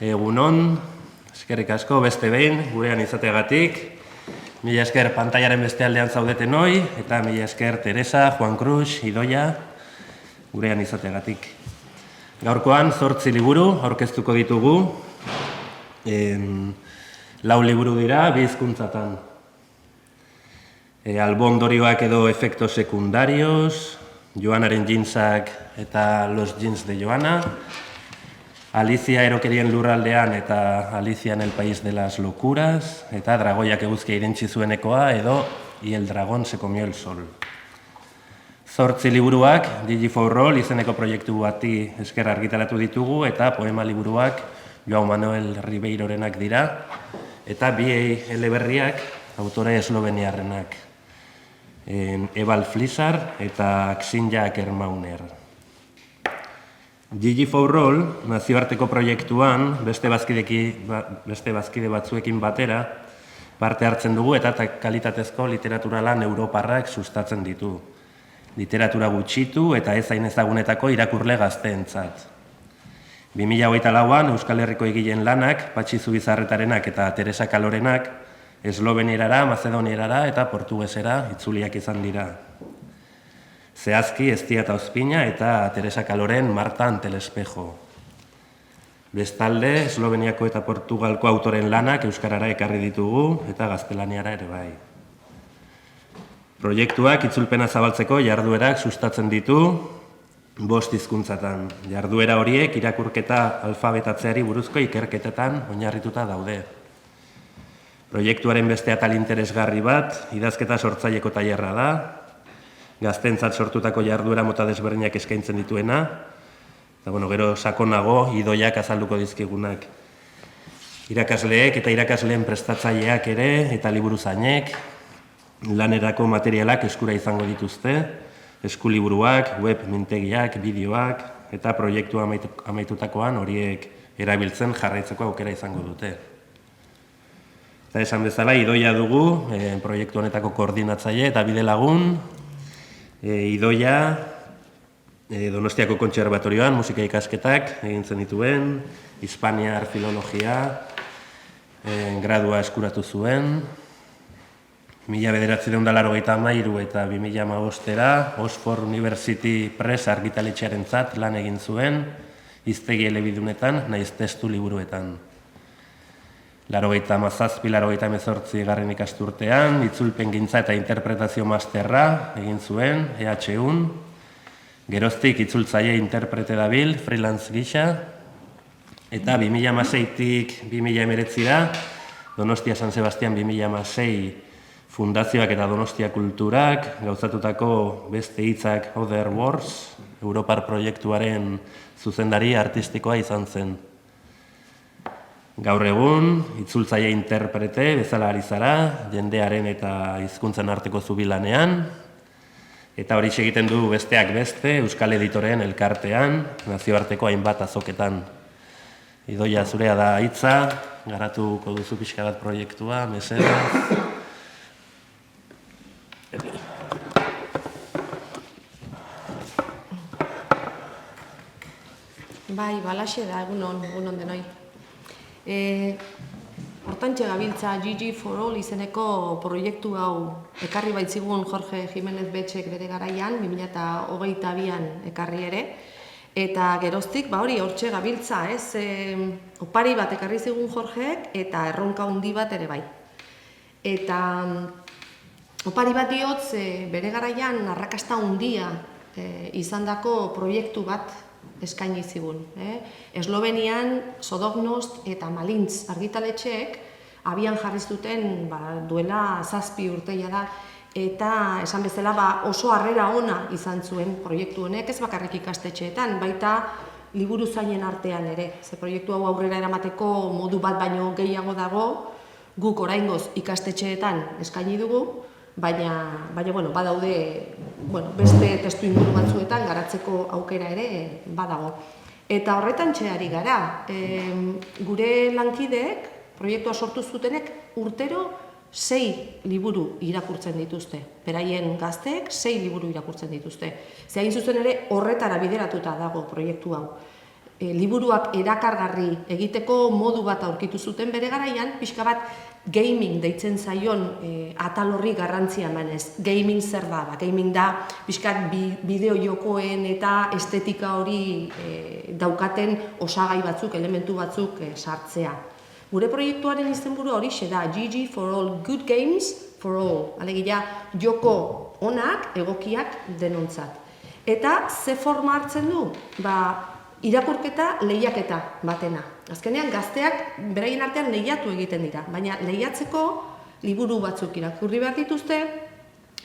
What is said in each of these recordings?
Egunon, eskerrik asko beste behin, gurean izateagatik. Mila esker pantailaren beste aldean zaudeten hoi, eta mila esker Teresa, Juan Cruz, Idoia, gurean izateagatik. Gaurkoan 8 liburu aurkeztuko ditugu. 4 liburu dira, 2 hizkuntzatan. Albondorioak edo efekto sekundarios, Joanaren jeansak eta Los jeans de Joana, Alicia erokerien lurraldean eta Alicia en el país de las locuras, eta Dragoiak eguzkia irentzi zuenekoa edo Y el dragón se comió el sol. 8 liburuak Digi4Roll izeneko proiektu bati esker argitaratu ditugu eta poema liburuak Joao Manuel Ribeirorenak dira eta 2 eleberriak autore esloveniarrenak. Ebal Flisar eta Xinja Kermauner. Digi4Roll nazioarteko proiektuan beste bazkide batzuekin batera parte hartzen dugu eta kalitatezko literatura lan europarrak sustatzen ditu. Literatura gutxitu eta ez hain ezagunetako irakurle gazteentzat. 2024an Euskal Herriko egileen lanak, Patxi Zubizarretarenak eta Teresa Kalorenak, eslovenierara, mazedonierara eta portugesera itzuliak izan dira. Zehazki, Eztia eta Ospina eta Teresa Kaloren Marta ante el espejo. Bestalde, Esloveniako eta Portugalko autoren lanak euskarara ekarri ditugu eta gaztelaniara ere bai. Proiektuak itzulpena zabaltzeko jarduerak sustatzen ditu 5 hizkuntzatan. Jarduera horiek irakurketa alfabetatzeari buruzko ikerketetan oinarrituta daude. Proiektuaren beste atal interesgarri bat, idazketa sortzaileko tailerra da, gazteentzat sortutako jarduera mota desberdinak eskaintzen dituena, eta gero sakonago Idoiak azalduko dizkigunak. Irakasleek eta irakasleen prestatzaileak ere eta liburuzainek lanerako materialak eskura izango dituzte, eskuliburuak, web mintegiak, bideoak eta proiektua amaitutakoan horiek erabiltzen jarraitzeko aukera izango dute. Eta esan bezala, Idoia dugu, proiektu honetako koordinatzaile eta bide lagun. Idoia, Donostiako Kontserbatorioan musika ikasketak egintzen dituen, Hispaniar filologia, gradua eskuratu zuen, 1983 eta 2015era Oxford University Press argitaletxearentzat lan egin zuen, hiztegi elebidunetan, nahiz testu liburuetan. 87-88 garren ikasturtean, itzulpengintza eta interpretazio masterra egin zuen, EHUn, geroztik itzultzaile interprete dabil, freelance gisa, eta 2016-tik 2019ra, Donostia San Sebastian 2016 fundazioak eta Donostia Kulturak, gauzatutako beste hitzak Other Words, Europar proiektuaren zuzendari artistikoa izan zen. Gaur egun, itzultzaile interprete bezala ari zara, jendearen eta hizkuntzen arteko zubilanean, eta hori egiten du besteak beste, Euskal Editoreen elkartean, nazioarteko hainbat azoketan. Idoia zurea da hitza, garatuko duzu pixka bat proiektua, mesedez. Bai, balaxe da, egunon denoi. Hortantxe gabiltza Digi4Roll izeneko proiektu hau ekarri baitzigun Jorge Jimenez Betxek bere garaian, 2022an ekarri ere, eta geroztik, hori hortxe gabiltza, opari bat ekarri zigun Jorgeek eta erronka handi bat ere bai. Eta opari bat diotz bere garaian arrakasta handia izandako proiektu bat eskaini zigun. Eslovenian, Sodognost eta Malintz argitaletxeek abian jarri zuten duela 7 urteia da, eta esan bezala oso harrera ona izan zuen proiektu honek, ez bakarrik ikastetxeetan, baita liburuzainen artean ere. Ze proiektu hau aurrera eramateko modu bat baino gehiago dago, guk oraingoz ikastetxeetan eskaini dugu, baina badaude beste testu inguru batzuetan garatzeko aukera ere badago. Eta horretan txeari gara, gure lankideek, proiektua sortu zutenek, urtero 6 liburu irakurtzen dituzte. Beraien gazteek 6 liburu irakurtzen dituzte. Ze hain zuzen ere horretara bideratuta dago proiektu hau. liburuak erakargarri egiteko modu bat aurkitu zuten bere garaian, pixka bat gaming deitzen zaion atal horri garrantzia emanez. Gaming zer da? Gaming da pixkat bideo jokoen eta estetika hori daukaten osagai batzuk, elementu batzuk sartzea. Gure proiektuaren izenburua horixe da, GG for all, good games for all. Alegia, joko onak, egokiak denontzat. Eta ze forma hartzen du? Irakurketa lehiaketa batena. Azkenean gazteak beraien artean lehiatu egiten dira, baina lehiatzeko liburu batzuk irakurri behar dituzte,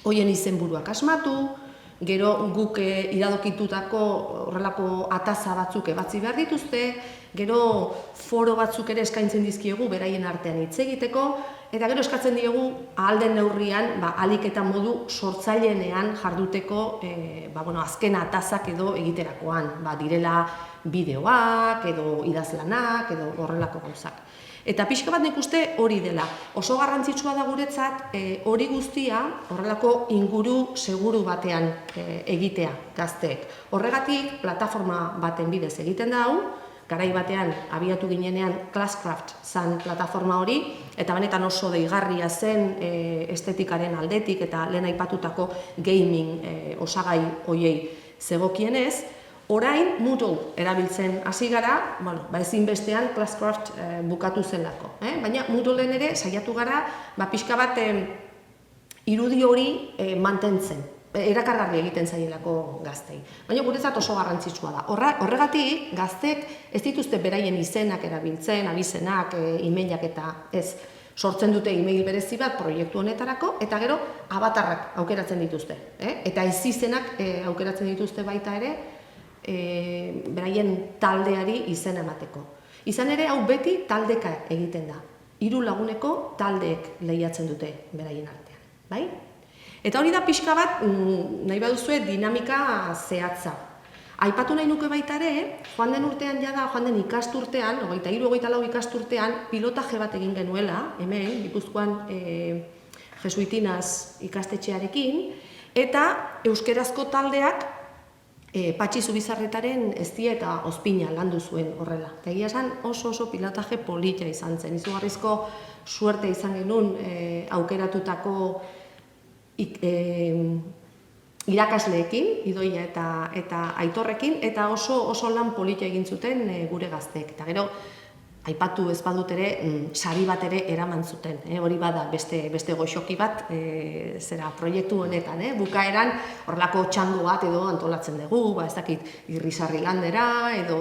hoien izenburuak asmatu, gero guk iradokitutako horrelako ataza batzuk ebatzi behar dituzte, gero foro batzuk ere eskaintzen dizkiegu beraien artean hitz egiteko, eta gero eskatzen diegu ahal den neurrian ahalik eta modu sortzaileenean jarduteko azken atazak edo egiterakoan, direla bideoak edo idazlanak edo horrelako gauzak. Eta pixka bat nik uste hori dela. Oso garrantzitsua da guretzat hori guztia horrelako inguru seguru batean egitea gazteek. Horregatik plataforma baten bidez egiten da hau, garai batean abiatu ginenean Classcraft zen plataforma hori, eta benetan oso deigarria zen estetikaren aldetik eta lehen aipatutako gaming osagai hoiei zegokienez. Orain Moodle erabiltzen hasi gara, ezinbestean Classcraft bukatu zelako. Baina Moodleen ere saiatu gara pixka bat irudi hori mantentzen. Erakargarri egiten zaielako gaztei. Baina guretzat oso garrantzitsua da. Horregatik, gaztek ez dituzte beraien izenak erabiltzen, abizenak, emailak eta ez. Sortzen dute email berezi bat proiektu honetarako, eta gero abatarrak aukeratzen dituzte. Eta ez izenak aukeratzen dituzte baita ere, beraien taldeari izena emateko. Izan ere, hau beti taldeka egiten da. 3 laguneko taldeek lehiatzen dute beraien artean. Bai? Eta hori da pixka bat, nahi baduzue, dinamika zehatza. Aipatu nahi nuke baita ere, joan den urtean joan den ikasturtean, 23-24 ikasturtean, pilotaje bat egin genuela, hemen, Gipuzkoan jesuitinaz ikastetxearekin, eta euskerazko taldeak Patxi Zubizarretaren eztia eta ozpina landu zuen horrela. Eta egia esan oso pilotaje polita izan zen. Izugarrizko suerte izan genuen aukeratutako irakasleekin, Idoia eta Aitorrekin, eta oso lan polita egin zuten gure gazteek. Eta gero, aipatu ez badut ere, sari bat ere eraman zuten. Hori bada beste goxoki bat proiektu honetan. Bukaeran horrelako txango bat edo antolatzen dugu, ez dakit Irrisarri landera, edo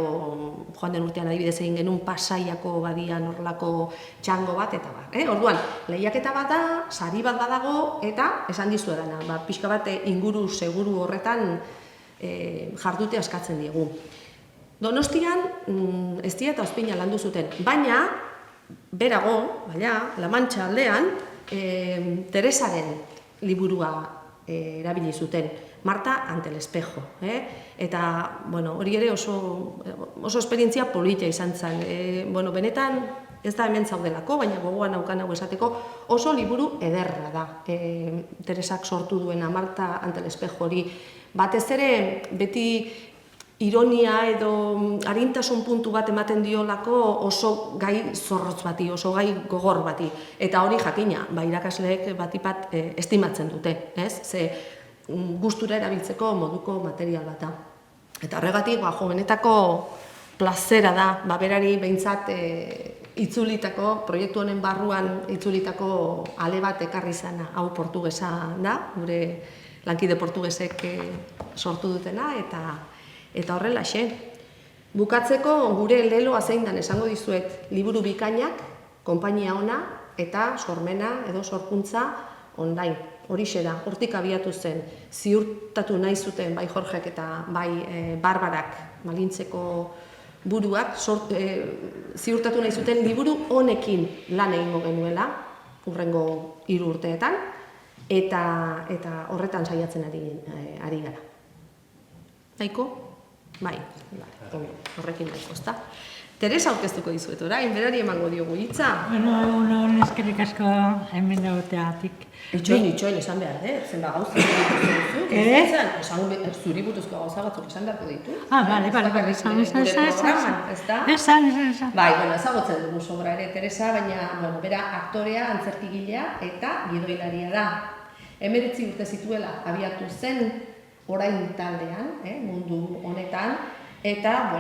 joan den urtean adibidez egin genuen Pasaiako badian horrelako txango bat, eta Orduan, lehiaketa bat da, sari bat badago, eta esan dizuedana, pixka bat inguru seguru horretan jardute askatzen diegu. Donostian eztia eta ozpina landu zuten, baina, berago, La Mantxa aldean, Teresaren liburua erabili zuten, Marta ante el espejo. Eta, hori ere oso esperientzia polita izan zen. Benetan, ez da hemen zaudelako, baina gogoan naukan hau esateko, oso liburu ederra da. Teresak sortu duena Marta ante el espejo hori. Batez ere, beti ironia edo arintasun puntu bat ematen diolako oso gai zorrotz bati, oso gai gogor bati. Eta hori jakina, irakasleek batipat estimatzen dute, ze gustura erabiltzeko moduko material bat da. Eta horregatik, benetako plazera da, berari behintzat itzulitako, proiektu honen barruan itzulitako ale bat ekarri zana, hau portugesa da, gure lankide portugesek sortu dutena, eta horrela xe. Bukatzeko gure leloa zein dan esango dizuet, liburu bikainak, konpainia ona eta sormena edo sorkuntza online. Horixe da, hortik abiatu zen, ziurtatu nahi zuten bai Jorgek eta bai Barbarak Malintzeko buruak, ziurtatu nahi zuten liburu honekin lan egingo genuela, hurrengo 3 urteetan, eta horretan saiatzen ari gara. Nahiko? Bai, horrekin dago, ezta? Teresa aurkeztuko dizuet orain, berari emango diogu hitza. Bueno, egun eskerrik asko hemen egoteagatik. Itxoin, esan behar, zenba gauza duzu. Zuri buruzko gauza batzuk esan beharko ditu. Bale, esan. Bai, ezagutzen dugu sobra ere Teresa, baina, bera aktorea, antzerkigilea eta gidoilaria da. 19 urte zituela abiatu zen orain taldean, mundu honetan, eta,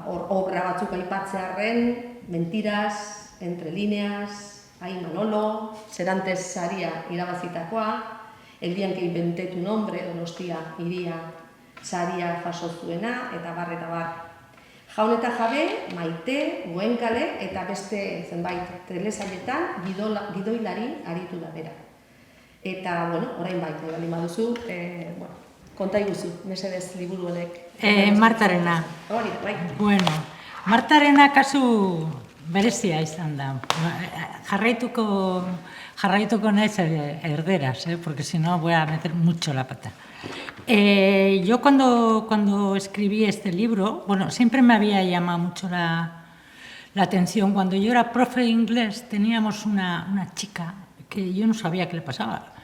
obra batzuk aipatzearren, Mentiras, Entre líneas, Ai Manolo, Serantes saria irabazitakoa, El día en que inventé tu nombre, Donostia hiria saria jaso zuena, eta bar. Jaun eta jabe, Maite, Goenkale eta beste zenbait telesailetan gidoilari aritu da bera. Eta, orain baldin baduzu, konta iguzu, mesedez liburu honek. Martarena. Hori, bai. Bueno, Martarena kasu berezia izan da. Jarraituko naiz erderaz, porque si no voy a meter mucho la pata. Yo cuando escribí este libro, siempre me había llamado mucho la atención. Cuando yo era profe de inglés teníamos una chica que yo no sabía qué le pasaba.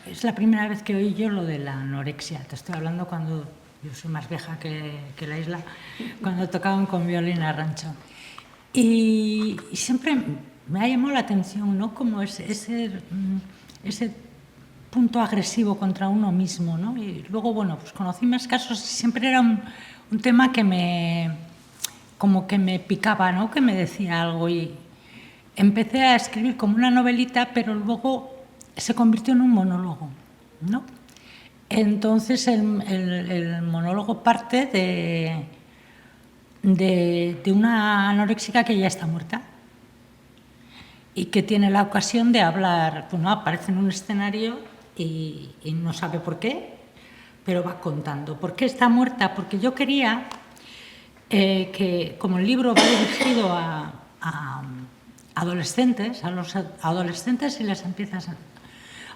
Es la primera vez que oí yo lo de la anorexia. Te estoy hablando cuando yo soy más vieja que la isla, cuando tocaban con violín a rancho. Y siempre me ha llamado la atención, ¿no? Como ese punto agresivo contra uno mismo, ¿no? Y luego, conocí más casos y siempre era un tema como que me picaba, ¿no? Que me decía algo y empecé a escribir como una novelita, pero luego se convirtió en un monólogo, ¿no? Entonces el monólogo parte de una anoréxica que ya está muerta y que tiene la ocasión de hablar, aparece en un escenario y no sabe por qué, pero va contando. ¿Por qué está muerta? Porque yo quería que, como el libro va dirigido a adolescentes, a los adolescentes, y les empiezas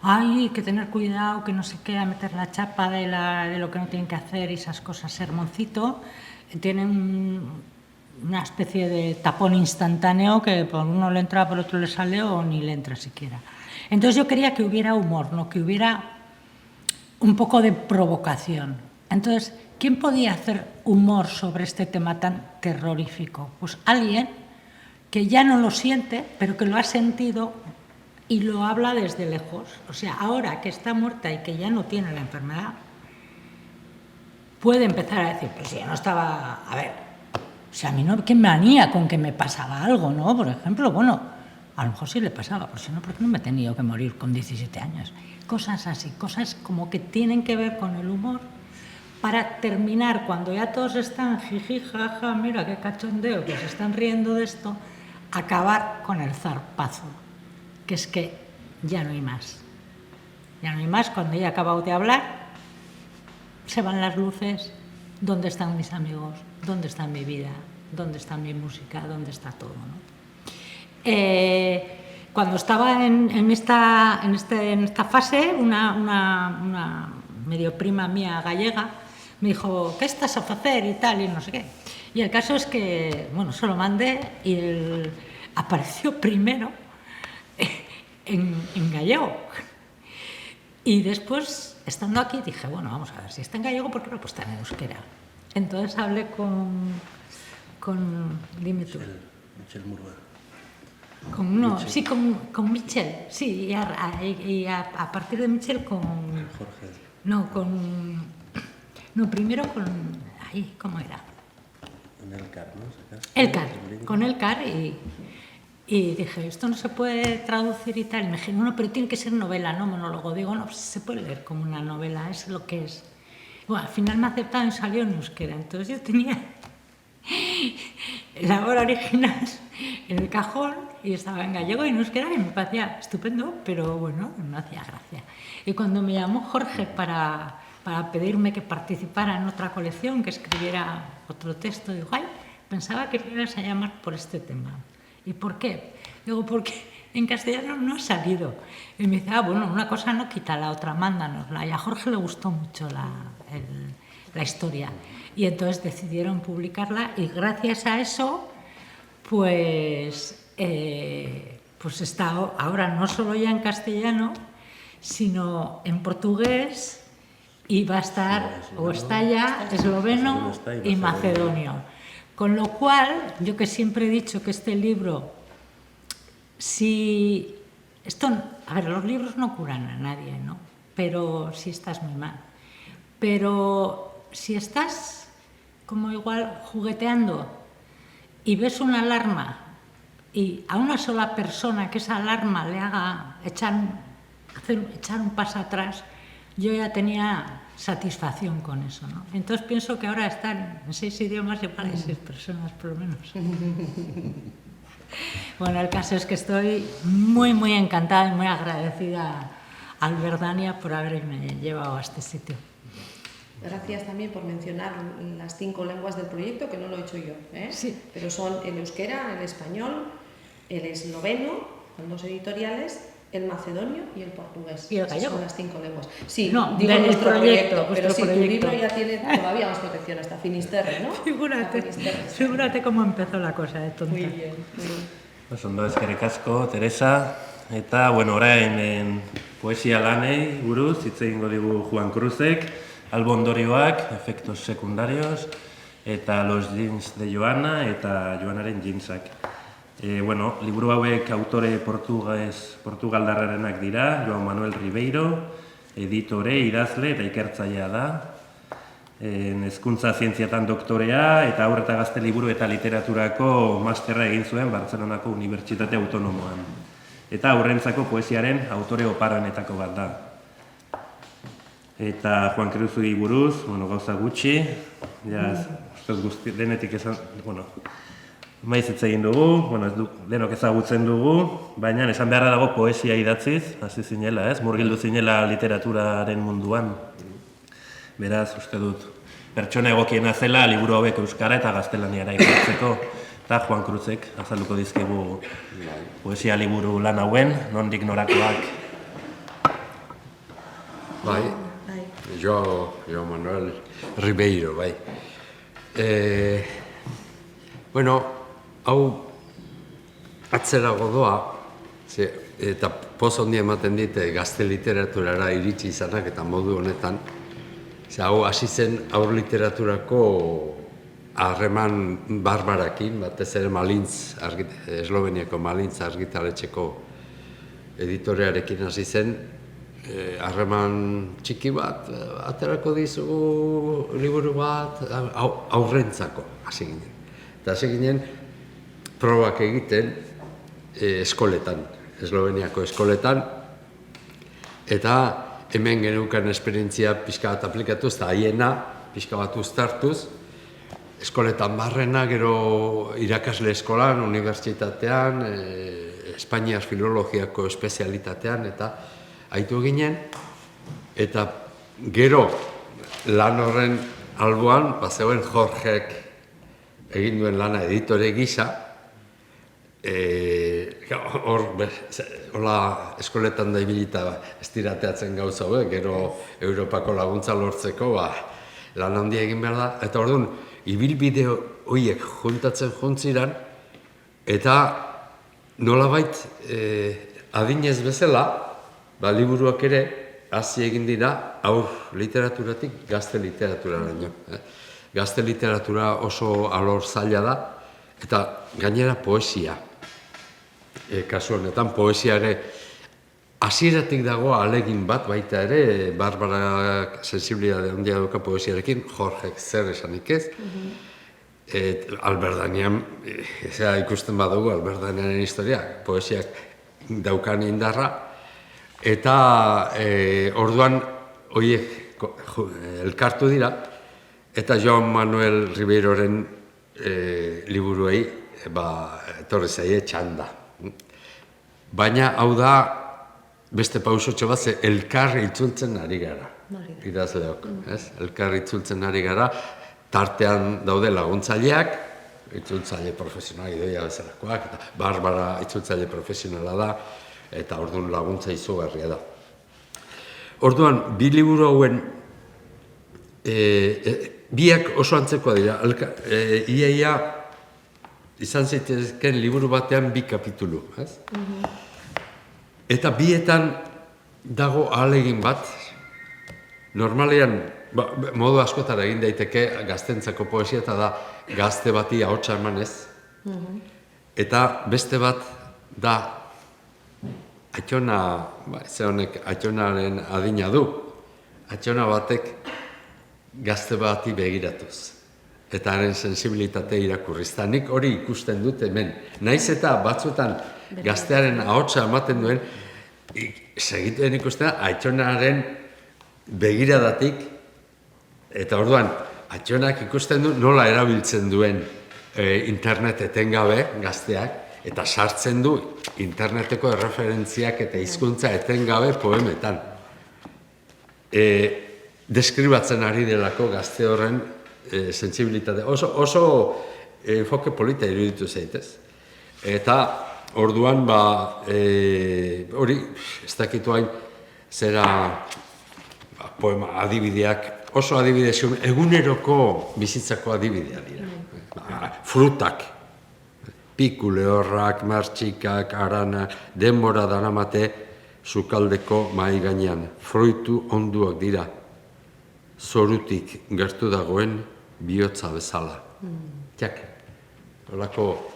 hay que tener cuidado, que no sé qué, a meter la chapa de lo que no tienen que hacer y esas cosas, sermoncito, tienen una especie de tapón instantáneo que por uno le entra, por otro le sale o ni le entra siquiera. Entonces yo quería que hubiera humor, ¿no? Que hubiera un poco de provocación. Entonces, ¿quién podía hacer humor sobre este tema tan terrorífico? Pues alguien que ya no lo siente, pero que lo ha sentido y lo habla desde lejos. O sea, ahora que está muerta y que ya no tiene la enfermedad, puede empezar a decir, pues ya no estaba... A ver, o sea, a mí no, qué manía con que me pasaba algo, ¿no? Por ejemplo, a lo mejor sí le pasaba, por si no, porque no me he tenido que morir con 17 años. Cosas así, cosas como que tienen que ver con el humor, para terminar, cuando ya todos están jiji, jaja, mira qué cachondeo, que se están riendo de esto, acabar con el zarpazo, que es que ya no hay más. Ya no hay más, cuando ya he acabado de hablar, se van las luces. ¿Dónde están mis amigos? ¿Dónde está mi vida? ¿Dónde está mi música? ¿Dónde está todo, ¿no? Cuando estaba en esta fase, una medio prima mía gallega me dijo, ¿qué estás a hacer? Y tal, y no sé qué. Y el caso es que, se lo mandé y él apareció primero en gallego. Y después, estando aquí, dije, vamos a ver, si está en gallego, ¿por qué no está en euskera? Entonces hablé con dime tú. Michel Murga. Con Michel, sí, y a partir de Michel con... Jorge. Primero con... ¿cómo era? Con Elcar, ¿no? Con Elcar y dije, esto no se puede traducir y tal. Y me dije, no, pero tiene que ser novela, no monólogo. Digo, no, pues se puede leer como una novela, es lo que es. Bueno, al final me aceptaron y salió en euskera. Entonces yo tenía la obra original en el cajón y estaba en gallego y en euskera y me parecía estupendo, pero no hacía gracia. Y cuando me llamó Jorge para pedirme que participara en otra colección, que escribiera otro texto, digo, pensaba que le ibas a llamar por este tema. ¿Y por qué? Digo, porque en castellano no ha salido. Y me dice, una cosa no quita la otra, mándanosla. Y a Jorge le gustó mucho la historia. y entonces decidieron publicarla y gracias a eso, pues está ahora no solo ya en castellano, sino en portugués y va a estar, o está ya, esloveno y macedonio. Con lo cual, yo que siempre he dicho que este libro, a ver, los libros no curan a nadie, ¿no? Pero si estás muy mal. Pero si estás como igual jugueteando y ves una alarma y a una sola persona que esa alarma le haga echar un paso atrás, yo ya tenía satisfacción con eso, ¿no? Entonces pienso que ahora están en 6 idiomas y para 6 personas por lo menos. Bueno, el caso es que estoy muy, muy encantada y muy agradecida a Alberdania por haberme llevado a este sitio. Gracias también por mencionar las 5 lenguas del proyecto, que no lo he hecho yo, ¿eh? Sí. Pero son el euskera, el español, el esloveno, con 2 editoriales, el macedonio y el portugués. ¿Y el gallego? Esas son las 5 lenguas. Sí, No, digo del nuestro proyecto, pero vuestro sí, tu proyecto. libro ya tiene todavía más protección, hasta Finisterre, ¿no? Figúrate cómo empezó la cosa de tonta. Muy bien, muy bien. Ondo, eskerrik asko, Teresa. Eta, orain poesia lanei buruz, hitz egingo digu Juan Cruzek, albo ondorioak, efektos sekundarios, eta los jeans de Joana, eta Joanaren jeansak. Liburu hauek autore portugaldarrarenak dira, Joan Manuel Ribeiro, editore, idazle eta ikertzailea da. Hezkuntza zientziatan doktorea eta haur eta gazte liburu eta literaturako masterra egin zuen Bartzelonako Unibertsitate Autonomoan. Eta haurrentzako poesiaren autore oparoenetako bat da. Eta Juan Cruzui buruz, gauza gutxi, denetik esan, maiz hitz egin dugu, denok ezagutzen dugu, baina esan beharra dago poesia idatziz, hasi zinela, murgildu zinela literaturaren munduan. Beraz, uste dut, pertsona egokiena zela liburu hauek euskara eta gaztelaniara ikartzeko. Eta Juan Cruzek azalduko dizkigu poesia liburu lan hauen, nondik norakoak. Bai, Joan Manuel Ribeiro, bai. Hau atzerago doa, eta poz handia ematen dite gazte literaturara iritsi izanak eta modu honetan, hau hasi zen haur literaturako harreman barbarakin, batez ere Esloveniako Malintz argitaletxeko editorearekin hasi zen, harreman txiki bat, aterako dizugu liburu bat, aurrentzako hasi ginen. Eta hasi ginen probak egiten eskoletan, Esloveniako eskoletan, eta hemen genukan esperientzia pixka bat aplikatuz, eta haiena pixka bat uztartuz, eskoletan barrena, gero irakasle eskolan, unibertsitatean, Espainiar filologiako espezialitatean, eta haitu ginen, eta gero lan horren alboan, zegoen Jorgek egin duen lana editore gisa, hola eskoletan da ibilita estirateatzen gauza hauek, gero Europako laguntza lortzeko lan handia egin behar da, eta orduan, ibilbide horiek juntatzen juntziran, eta nolabait adinez bezala, liburuak ere, hasi egin dira haur literaturatik gazte literaturaraino. Gazte literatura oso alor zaila da, eta gainera poesia. Kasu honetan, poesia ere hasieratik dago ahalegin bat baita ere, Barbarak sensibilitate handia dauka poesiarekin, Jorgek zer esanik ez. Alberdanian, ikusten badugu Alberdaniaren historia, poesiak daukan indarra, eta orduan horiek elkartu dira, eta Joan Manuel Ribeiroren liburuei etorri zaie txanda. Baina hau da beste pausotxo bat, elkar itzultzen ari gara, idazleok. Elkar itzultzen ari gara, tartean daude laguntzaileak, itzultzaile profesionala idoia bezalakoak, eta Barbara itzultzaile profesionala da, eta orduan laguntza izugarria da. Orduan, bi liburu hauen biak oso antzekoa dira. Iaia izan zitezken liburu batean 2 kapitulu, ez? Eta bietan dago ahalegin bat, normalean, modu askotara egin daiteke gaztentzako poesia, eta da gazte bati ahotsa emanez. Eta beste bat da atxona, ze honek atxonaren adina du, atxona batek gazte bati begiratuz. Eta haren sensibilitate irakurriz. Eta nik hori ikusten dut hemen. Naiz eta batzuetan gaztearen ahotsa ematen duen, segituen ikusten atxonaren begiradatik, eta orduan, atxonak ikusten du nola erabiltzen duen internet etengabe gazteak, eta sartzen du interneteko erreferentziak eta hizkuntza etengabe poemetan. Deskribatzen ari delako gazte horren sentsibilitate. Oso enfoke polita iruditu zaitez. Eta orduan, hori, ez dakitu hain, zera poema adibideak, oso adibidezun, eguneroko bizitzako adibidea dira. Frutak, piku lehorrak, martxikak, aranak, denbora daramate sukaldeko mahai gainean. Fruitu onduak dira, zorutik gertu dagoen bihotza bezala. Jak, holako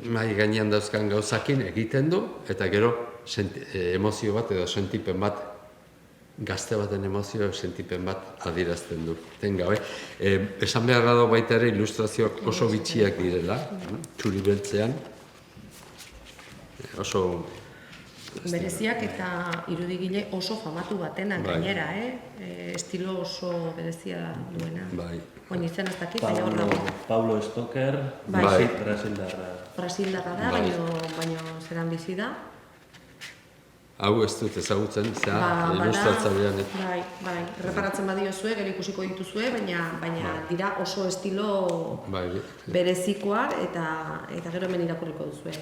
mahai gainean dauzkan gauzakin egiten du, eta gero emozio bat edo sentipen bat, gazte baten emozio sentipen bat adierazten du. Tengabe, esan beharra dago baita ere ilustrazioak oso bitxiak direla, txuri beltzean, oso bereziak eta irudigile oso famatu batenak gainera, estilo oso berezia duena. Oin izan ez dakit, baina hor dago. Pablo Stoker, Brasildarra. Brasildarra da, baina zeran bizi da. Hau ez dut ezagutzen, ilustratzailean. Bai, erreparatzen badiozue, gero ikusiko dituzue, baina dira oso estilo berezikoa, eta gero hemen irakurriko duzue.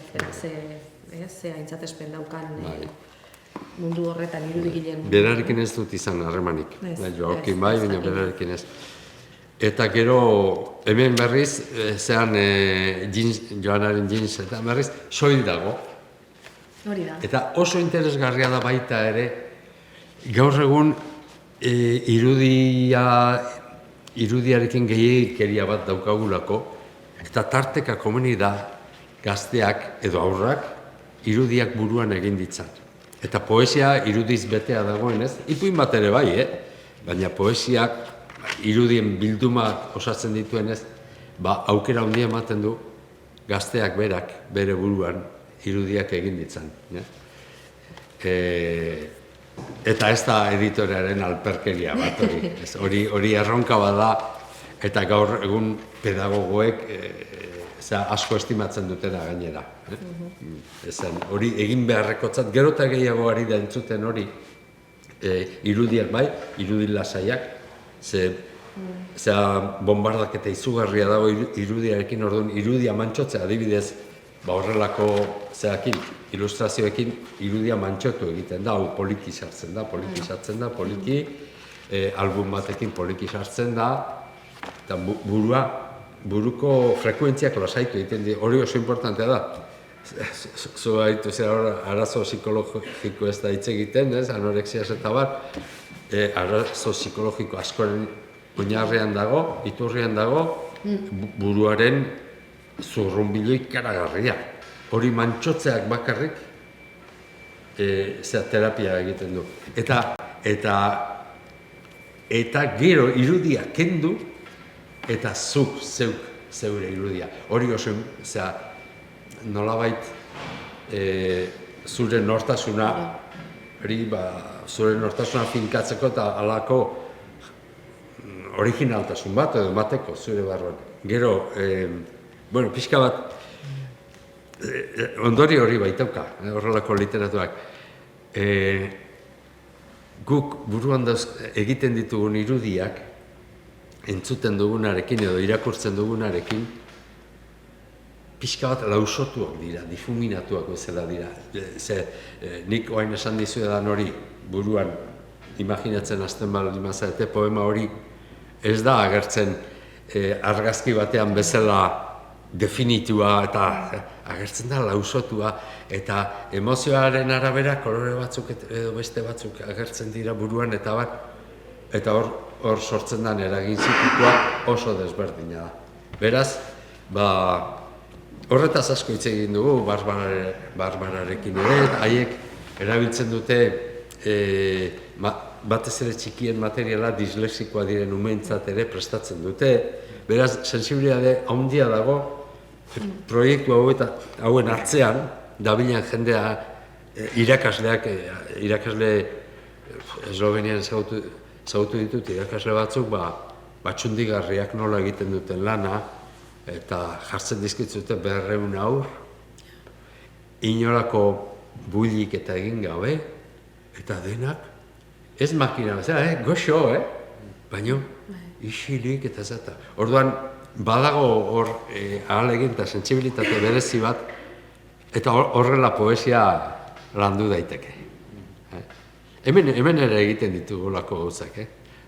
Ze aintzatespen daukan mundu horretan irudigilen. Berarekin ez dut izan harremanik. Joaquin bai, baina berarekin ez. Eta gero, hemen berriz, zean Joanaren jeans eta berriz, soil dago. Hori da. Eta oso interesgarria da baita ere, gaur egun irudiarekin gehiagikeria bat daukagulako, eta tarteka komeni da gazteak edo aurrak irudiak buruan egin ditzan. Eta poesia irudiz betea dagoenez, ipuin bat ere bai, baina poesiak irudien bilduma osatzen dituenez, aukera handia ematen du gazteak berak bere buruan irudiak egin ditzan. Eta ez da editorearen alperkeria bat, hori erronka bada, eta gaur egun pedagogoek asko estimatzen dutena gainera. Hori egin beharrekotzat, gero eta gehiago ari da entzuten hori, irudiak bai, irudi lasaiak, bombardak eta izugarria dago irudiarekin, orduan irudia mantxotzea adibidez, horrelako ilustrazioekin irudia mantxotu egiten da, hau poliki sartzen da, poliki, album batekin poliki sartzen da, eta buruko frekuentziak lasaitu egiten dira, hori oso importantea da. Zu haitu arazo psikologiko ez da hitz egiten, anorexiaz eta bar, arazo psikologiko askoren oinarrean dago, iturrian dago, buruaren zurrunbilo ikaragarria. Hori mantxotzeak bakarrik terapia egiten du. Eta gero irudia kendu eta zuk zeure irudia. Hori oso nolabait zure nortasuna finkatzeko eta halako originaltasun bat edo emateko zure barruan. Gero, pixka bat, ondori hori baitauka, horrelako literaturak. Guk buruan egiten ditugun irudiak, entzuten dugunarekin edo irakurtzen dugunarekin, pixka bat lausotuak dira, difuminatuak bezala dira. Nik oain esan dizuedan hori buruan imaginatzen hasten baldin bazarete poema hori ez da agertzen argazki batean bezala definitua eta agertzen da lausotua eta emozioaren arabera kolore batzuk edo beste batzuk agertzen dira buruan eta hor sortzen den eragin psikikoa oso desberdina da. Beraz, horretaz asko hitz egin dugu Barbararekin ere, haiek erabiltzen dute batez ere txikien materiala dislexikoa diren umeentzat ere prestatzen dute. Beraz, sensibilitate handia dago proiektu hauen atzean, dabilen jendea irakasle Eslovenian ezagutu ditut irakasle batzuk, txundigarriak nola egiten duten lana, eta jartzen dizkitzute 200 haur, inolako builik eta egin gabe, eta denak, ez makina, goxo, baina isilik eta zata. Orduan, badago hor ahalegin eta sentsibilitate berezi bat, eta horrela poesia landu daiteke. Hemen ere egiten ditugu lako gauzak,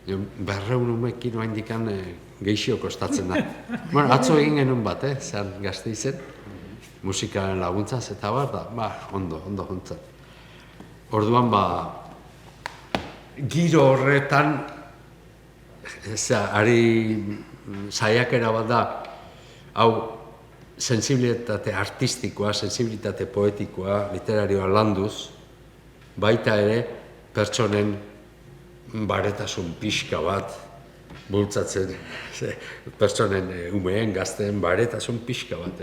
200 umekin oaindikan gehixio kostatzen da. Atzo egin genuen bat, zean Gasteizen, musikaren laguntzaz eta ondo jontzat. Orduan, giro horretan, ari saiakera bat da, hau, sensibilitate artistikoa, sensibilitate poetikoa, literarioa landuz, baita ere, pertsonen baretasun pixka bat bultzatzen, pertsonen umeen, gazteen baretasun pixka bat.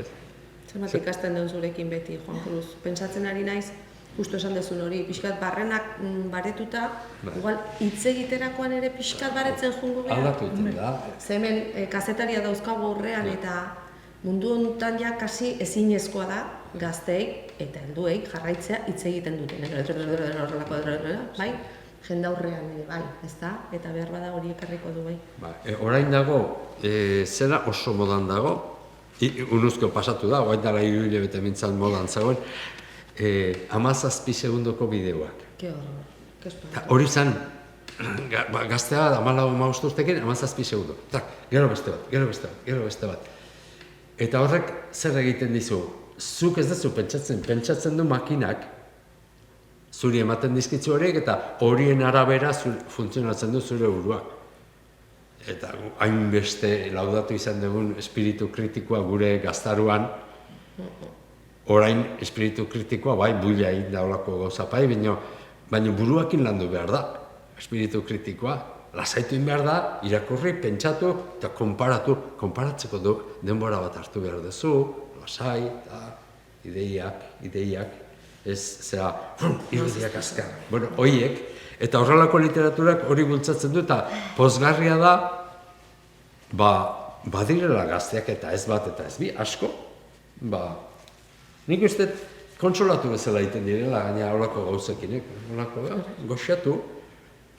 Zenbat ikasten den zurekin beti, Juan Cruz. Pentsatzen ari naiz, justu esan dezun hori, pixkat barrenak baretuta, igual hitz egiterakoan ere pixkat baretzen jungo gara. Aldatu egiten da. Hemen kazetaria dauzkagu horrean eta mundu honetan ja kasi ezinezkoa da gazteei eta helduei jarraitzea hitz egiten duten. Bai? Jendaurrean ere bai, ezta? Eta behar bada hori ekarriko du bai. Orain dago, zera oso modan dago, unuzko pasatu da, orain dara 3 hilabete mintzan modan zagoen, 17 segundoko bideoak. Ke horror, hori zan, gaztea 14-15 urtekin 17 segundo. Gero beste bat. Eta horrek zer egiten dizu? Zuk ez duzu pentsatzen du makinak, zuri ematen dizkitzu horiek eta horien arabera funtzionatzen du zure buruak. Eta hainbeste laudatu izan dugun espiritu kritikoa gure gaztaruan, orain espiritu kritikoa bai buila egin daulako gauza pai, baina buruakin landu behar da. Espiritu kritikoa, lasaitu egin behar da, irakurri, pentsatu eta konparatzeko denbora bat hartu behar duzu, lasai, ideiak, ez zera, irudiak azkar. Horiek, eta horrelako literaturak hori bultzatzen du, eta pozgarria da, badirela gazteak eta ez bat eta ez bi, asko, nik uste kontsolatu bezala egiten direla, gaina horrelako gauzekin, goxatu,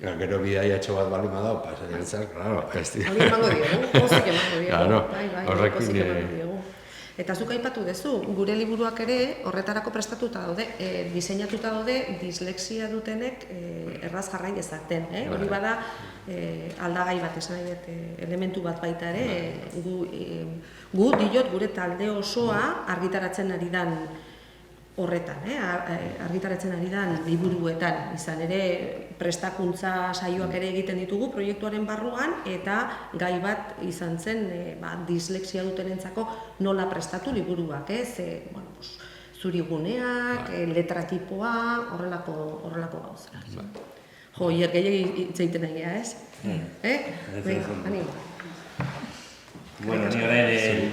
gero bidaiatxo bat bali madao, hori emango diogu, pozik emango diogu. Eta zuk aipatu duzu, gure liburuak ere horretarako prestatuta daude, diseinatuta daude dislexia dutenek erraz jarrai ezaten. Hori bada aldagai bat, esan nahi dut, elementu bat baita ere, gure talde osoa argitaratzen ari dan horretan, argitaratzen ari dan liburuetan, izan ere prestakuntza saioak ere egiten ditugu proiektuaren barruan eta gai bat izan zen dislexia dutenentzako nola prestatu liburuak, zuriguneak, letratipoa, horrelako gauzak. Jo, hier gehiagik hitz egiten egia, ez? Animo. Bueno, ni orain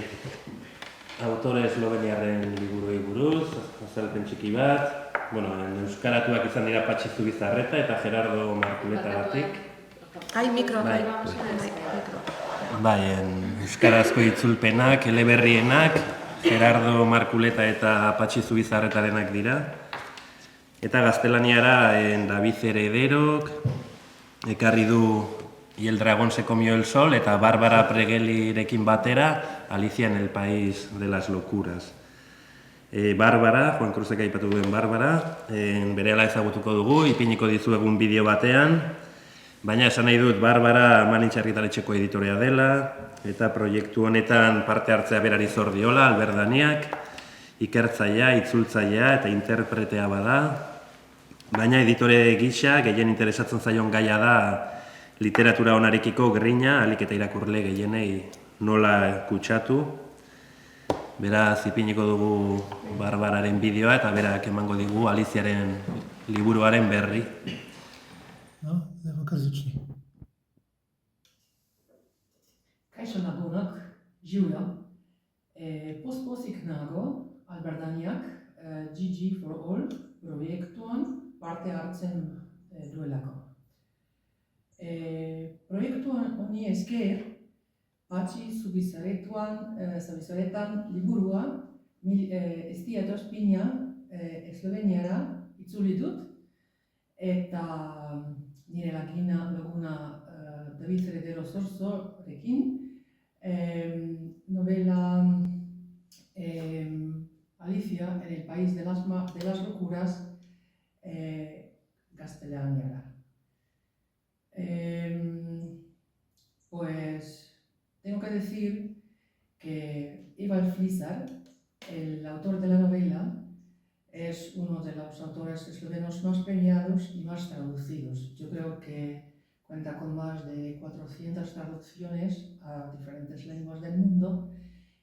autore esloveniarren liburuei buruz, azalpen txiki bat. Euskaratuak izan dira Patxi Zubizarreta eta Gerardo Markuleta batik. Mikro. Euskarazko itzulpenak, eleberrienak, Gerardo Markuleta eta Patxi Zubizarretarenak dira. Eta gaztelaniara David Herederok, ekarri du Y el dragón se comió el sol, eta Barbara Pregelirekin batera, Alicia en el país de las locuras. Barbara, Juan Cruzek aipatu duen Barbara, berehala ezagutuko dugu, ipiniko dizuegun bideo batean, Baina esan nahi dut, Barbara Manintxa argitaletxeko editorea dela, eta proiektu honetan parte hartzea berari zor diola, Albert Daniak, ikertzailea, itzultzailea eta interpretea bada, baina editore gisa gehien interesatzen zaion gaia da literatura onarekiko grina, ahalik eta irakurle gehienei nola kutsatu. Beraz, ipiniko dugu Barbararen bideoa eta berak emango digu Aliziaren liburuaren berri. No, demokratyczni. Kaixo lagunak, Julia. Pozik nago, Albert Daniak, GG for All proiektuan parte hartzen duelako. Proiektuan honi esker, Patxi Zubizaretan liburua ez diatospina Esloveniara itzuli dut, eta nire laguna David Heredero Zorzorekin novela Alicia en el País de las Locuras gaztelaniara. Pues tengo que decir que Ivan Flizar, el autor de la novela, es uno de los autores eslovenos más premiados y más traducidos. Yo creo que cuenta con más de 400 traducciones a diferentes lenguas del mundo,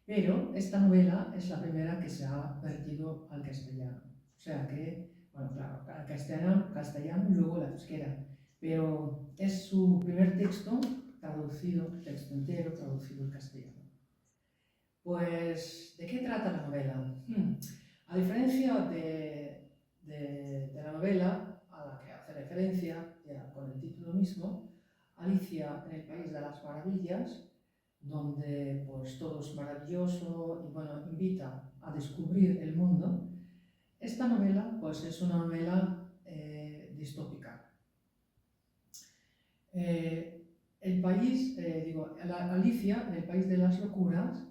pero esta novela es la primera que se ha vertido al castellano. O sea que, bueno, claro, al castellano y luego la euskera, pero es su primer texto traducido, texto entero traducido al castellano. Pues, ¿de qué trata la novela? A diferencia de la novela a la que hace referencia, ya con el título mismo, Alicia en el País de las Maravillas, donde pues todo es maravilloso y bueno, invita a descubrir el mundo, esta novela pues es una novela distópica. Alicia en el País de las Locuras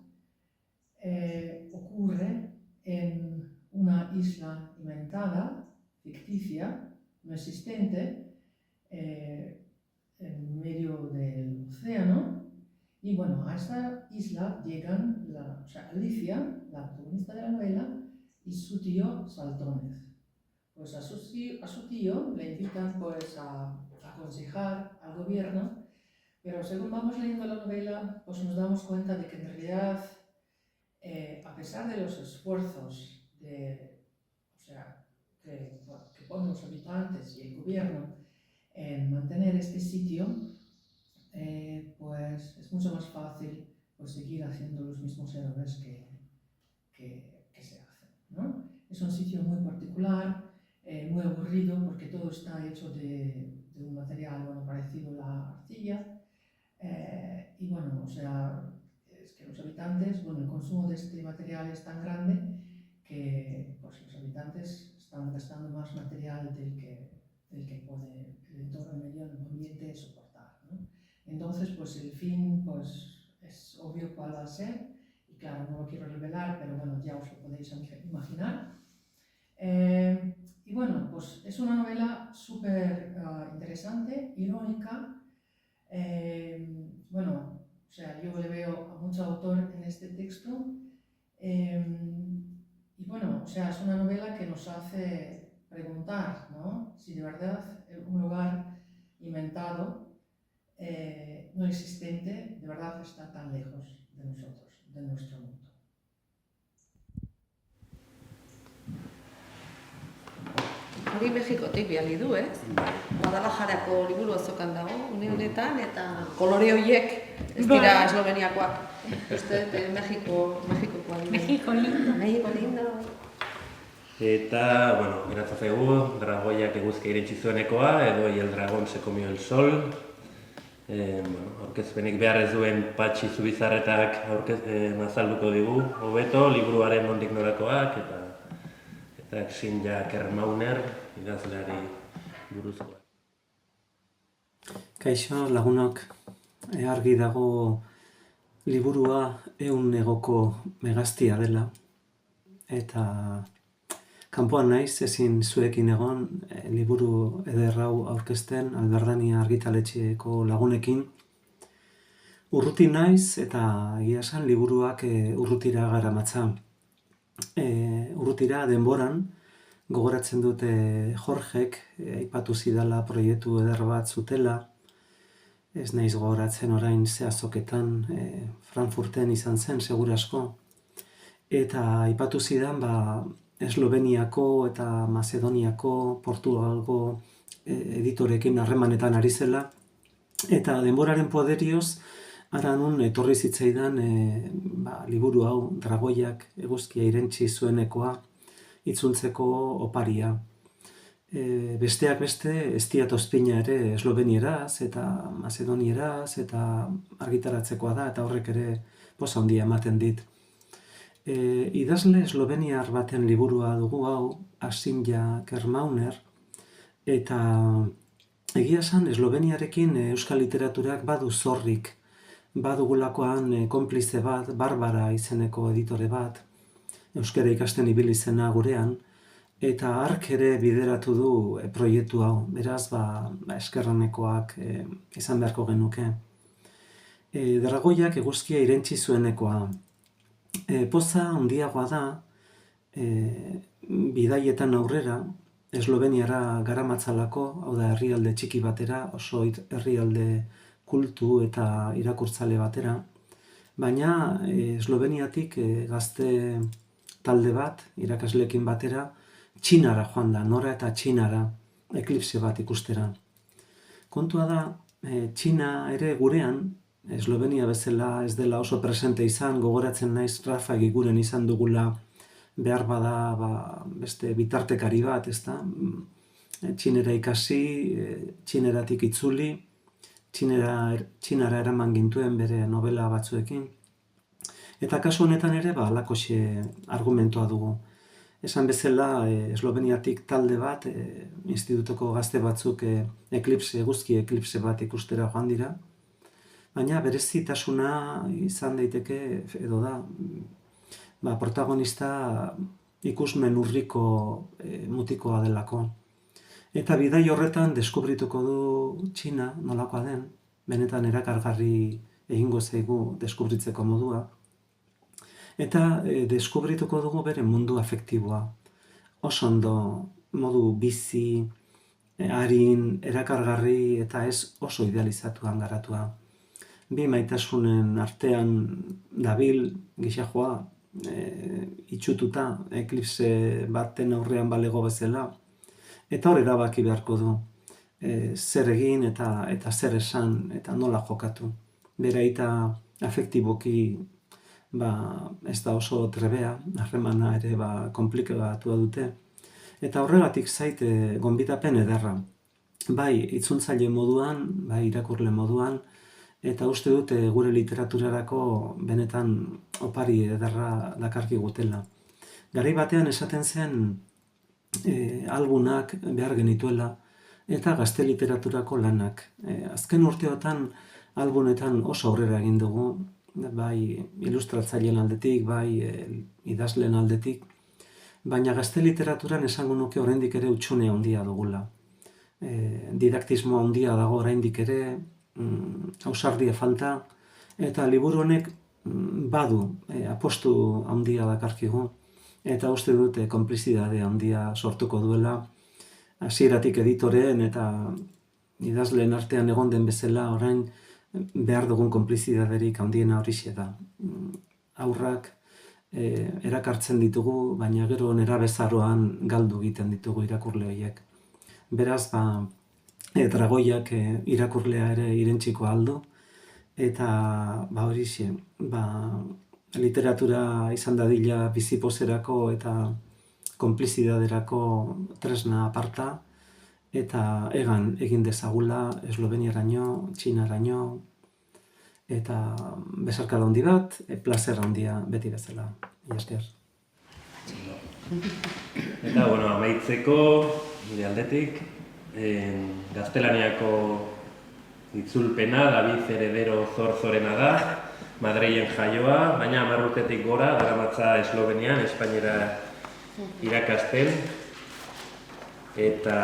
ocurre en una isla inventada, ficticia, no existente, en medio del océano. Y bueno, a esta isla llegan Alicia, la protagonista de la novela, y su tío Saltónez. Pues a su tío le invitan pues a aconsejar al gobierno, pero según vamos leyendo la novela, pues nos damos cuenta de que en realidad, a pesar de los esfuerzos que ponen los habitantes y el gobierno en mantener este sitio, pues es mucho más fácil pues, seguir haciendo los mismos errores que se hacen, ¿no? Es un sitio muy particular, muy aburrido, porque todo está hecho de un material bueno, parecido a la arcilla. Y bueno, o sea, es que los habitantes, bueno, el consumo de este material es tan grande que pues, los habitantes están gastando más material del que puede el entorno, el medio ambiente soportar, ¿no? Entonces, pues el fin pues, es obvio cuál va a ser, y claro, no lo quiero revelar, pero bueno, ya os lo podéis imaginar. Y bueno, pues es una novela súper interesante, irónica. Bueno, o sea, yo le veo a mucho autor en este texto. Y bueno, o sea, es una novela que nos hace preguntar, ¿no? Si de verdad un lugar inventado, no existente, de verdad está tan lejos de nosotros, de nuestro mundo. Hori Mexikotik bihali du, ez? Guadalajarako liburu azokan dago, une honetan, eta kolore horiek ez dira esloveniakoak. Uste, Mexikokoa. México lindo. Mexiko lindo. Eta, bueno, geratzen zaigu, dragoiak eguzkia irentzi zuenekoa, edo y el dragón se comió el sol. Aurkezpenik behar ez duen Patxi Zubizarretak azalduko digu, hobeto, liburuaren nondik norakoak, eta Xinja Kermauner, idazleari buruzkoa. Kaixo lagunok, argi dago liburua 100 egoko megaztia dela, eta kanpoan naiz, ezin zuekin egon, liburu eder hau aurkezten, Alberdania argitaletxeko lagunekin. Urruti naiz, eta egia esan liburuak urrutira garamatza. Urrutira denboran, gogoratzen dute Jorgek, aipatu zidala proiektu eder bat zutela, ez naiz gogoratzen orain ze azoketan, Frankfurten izan zen, segurasko. Eta aipatu zidan, Esloveniako eta Macedoniako, Portugalgo editorekin harremanetan ari zela. Eta denboraren poderioz, nun etorri zitzaidan liburu hau, Dragoiak eguzkia irentsi zuenekoa, itzultzeko oparia. Besteak beste, Eztiat Ozpina ere eslovenieraz eta macedonieraz eta argitaratzekoa da, eta horrek ere poza handia ematen dit. Idazle esloveniar baten liburua dugu hau, Asimja Kermauner, eta egia esan esloveniarekin euskal literaturak badu zorrik, badugulakoan konplize bat, Barbara izeneko editore bat, euskara ikasten ibili zena gurean, eta hark ere bideratu du proiektu hau, beraz eskerranekoak izan beharko genuke. Dragoiak eguzkia irentsi zuenekoa. Poza handiagoa da, bidaietan aurrera, Esloveniara garamatzalako, hau da herrialde txiki batera, oso herrialde kultu eta irakurtzale batera, baina Esloveniatik gazte talde bat, irakasleekin batera, Txinara joan da, nora eta Txinara, eklipse bat ikustera. Kontua da, Txina ere gurean, Eslovenia bezala ez dela oso presente izan, gogoratzen naiz Rafa Egiguren izan dugula behar bada beste bitartekari bat, ezta? Txinera ikasi, Txineratik itzuli, Txinara eraman gintuen bere novela batzuekin. Eta kasu honetan ere, halakoxe argumentua dugu. Esan bezala, Esloveniatik talde bat, institutoko gazte batzuk eguzki eklipse bat ikustera joan dira, baina berezitasuna izan daiteke, edo da, protagonista ikusmen urriko mutikoa delako. Eta bidai horretan deskubrituko du Txina nolakoa den, benetan erakargarri egingo zaigu deskubritzeko modua. Eta deskubrituko dugu bere mundu afektiboa. Oso ondo modu bizi, arin, erakargarri eta ez oso idealizatuan garatua. Bi maitasunen artean dabil gisajoa, itxututa, eklipse baten aurrean balego bezala, eta hor erabaki beharko du zer egin eta zer esan eta nola jokatu. Bera eta afektiboki ez da oso trebea, harremana ere konplikatua dute. Eta horregatik zait gonbidapen ederra. Bai itzultzaile moduan, bai irakurle moduan, eta uste dut gure literaturarako benetan opari ederra dakarki gutela. Garai batean esaten zen albunak behar genituela eta gazte literaturako lanak. Azken urteotan albunetan oso aurrera egin dugu, bai ilustratzaileen aldetik, bai idazleen aldetik, baina gazte literaturan esango nuke oraindik ere hutsune handia dugula. Didaktismo handia dago oraindik ere, ausardia falta, eta liburu honek badu apostu handia dakarkigu, eta uste dute konplizidade handia sortuko duela, hasieratik editoreen eta idazleen artean egon den bezala orain behar dugun konplizidaderik handiena horixe da. Aurrak erakartzen ditugu, baina gero nerabezaroan galdu egiten ditugu irakurle horiek. Beraz, Dragoiak irakurlea ere irentsiko aldo, eta horixe, literatura izan dadila bizipozerako eta konplizidaderako tresna aparta, eta egan egin dezagula Esloveniaraino, Txinaraino, eta besarkada handi bat, plazer handia beti bezala. Esker. Eta, amaitzeko, nire aldetik, gaztelaniako itzulpena, David Heredero Zorzorena da, Madrilen jaioa, baina 10 urtetik gora, daramatza Eslovenian, Espainiara irakasten, eta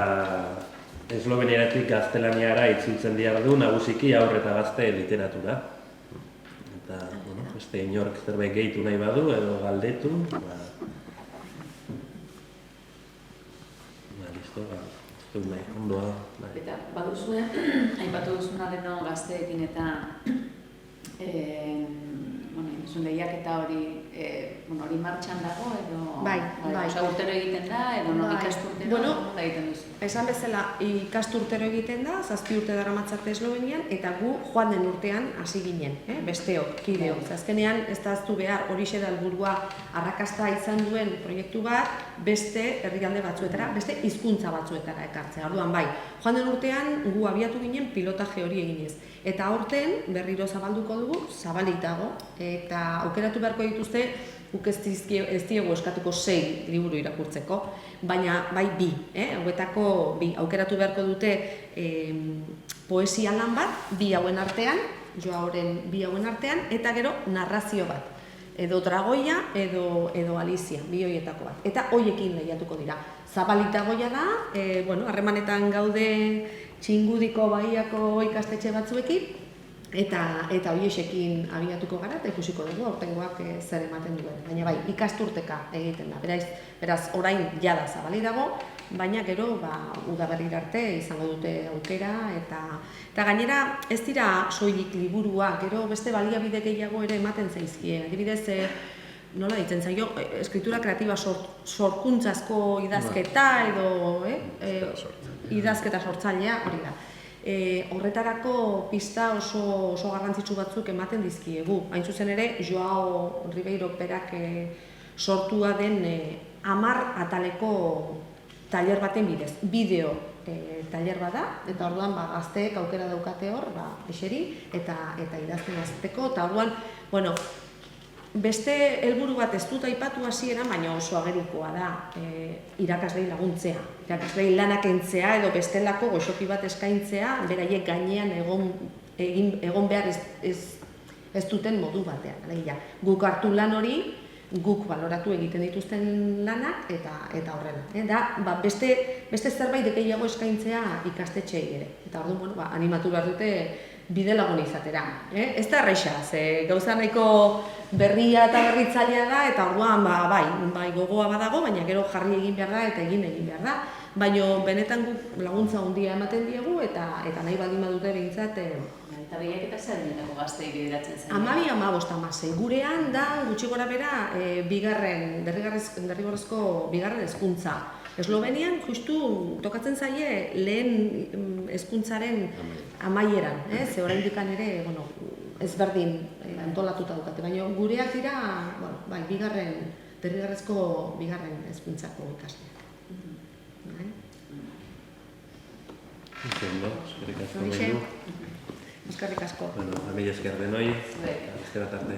esloveniaratik gaztelaniara itzultzen dira du nagusiki haur eta gazte literatura. Eta, bueno, beste inork zerbait gehitu nahi badu edo galdetu, listo, ez dut nahi, ondoa. Eta baduzue, aipatu duzuna deno gazteekin eta zuen lehiaketa hori hori martxan dago edo urtero egiten da edo ikasturtero nola egiten duzu? Esan bezala ikasturtero egiten da, 7 urte daramatzate Eslovenian, eta gu joan den urtean hasi ginen, besteok, kideok. Azkenean ez da aztu behar horixe da helburua arrakasta izan duen proiektu bat beste herrialde batzuetara, beste hizkuntza batzuetara ekartzea. Orduan bai, joan den urtean gu abiatu ginen pilotaje hori eginez. Eta aurten berriro zabalduko dugu, zabalik dago, eta aukeratu beharko dituzte, guk ez diegu eskatuko 6 liburu irakurtzeko, baina bai 2, hauetako 2, aukeratu beharko dute poesia lan bat, 2 hauen artean, Joaoren 2 hauen artean, eta gero narrazio bat, edo Dragoia edo Alizia, 2 horietako bat, eta hoiekin lehiatuko dira. Zabalik dagoia da, harremanetan gaude Txingudiko Bahiako ikastetxe batzuekin, eta horiekin abiatuko gara, eta ikusiko dugu aurtengoak zer ematen duen. Baina bai, ikasturteka egiten da. Beraz, orain jada zabali dago, baina gero udaberrira arte izango dute aukera, eta gainera ez dira soilik liburua, gero beste baliabide gehiago ere ematen zaizkie. Adibidez, nola ditzen zaio, eskritura kreatiba sorkuntzazko idazketa edo idazketa sortzailea, hori da. Horretarako pista oso garrantzitsu batzuk ematen dizkiegu. Hain zuzen ere, Joao Ribeiro berak sortua den 10 ataleko tailer baten bidez. Bideo tailer bada, eta orduan gazteek aukera daukate hor, eseri eta idazten hasteko, eta orduan, beste helburu bat ez dut aipatu hasieran, baina oso agerikoa da irakaslei laguntzea, irakaslei lanak entzea edo bestelako goxoki bat eskaintzea, beraiek gainean egon behar ez duten modu batean. Alegia, guk hartu lan hori, guk baloratu egiten dituzten lanak eta horrela. Beste zerbait gehiago eskaintzea ikastetxeei ere. Eta orduan, animatu behar dute bide lagun izatera. Ez da erresa, gauza nahiko berria eta berritzailea da, eta orduan bai gogoa badago, baina gero jarri egin behar da eta egin behar da. Baina benetan guk laguntza handia ematen diegu eta nahi baldin badute behintzat. Eta behiak eta zer dinetako gaztei bideratzen zen? 12-15. Gurean da gutxi gora bera derrigorrezko bigarren hezkuntza. Eslovenian justu tokatzen zaie lehen hezkuntzaren amaieran, ze oraindik ere ezberdin antolatuta dukate, baina gureak dira, derrigorrezko bigarren hezkuntzako ikasleak. Eskerrik asko. Eskerrik asko. Mila esker denoi, eskerat arte.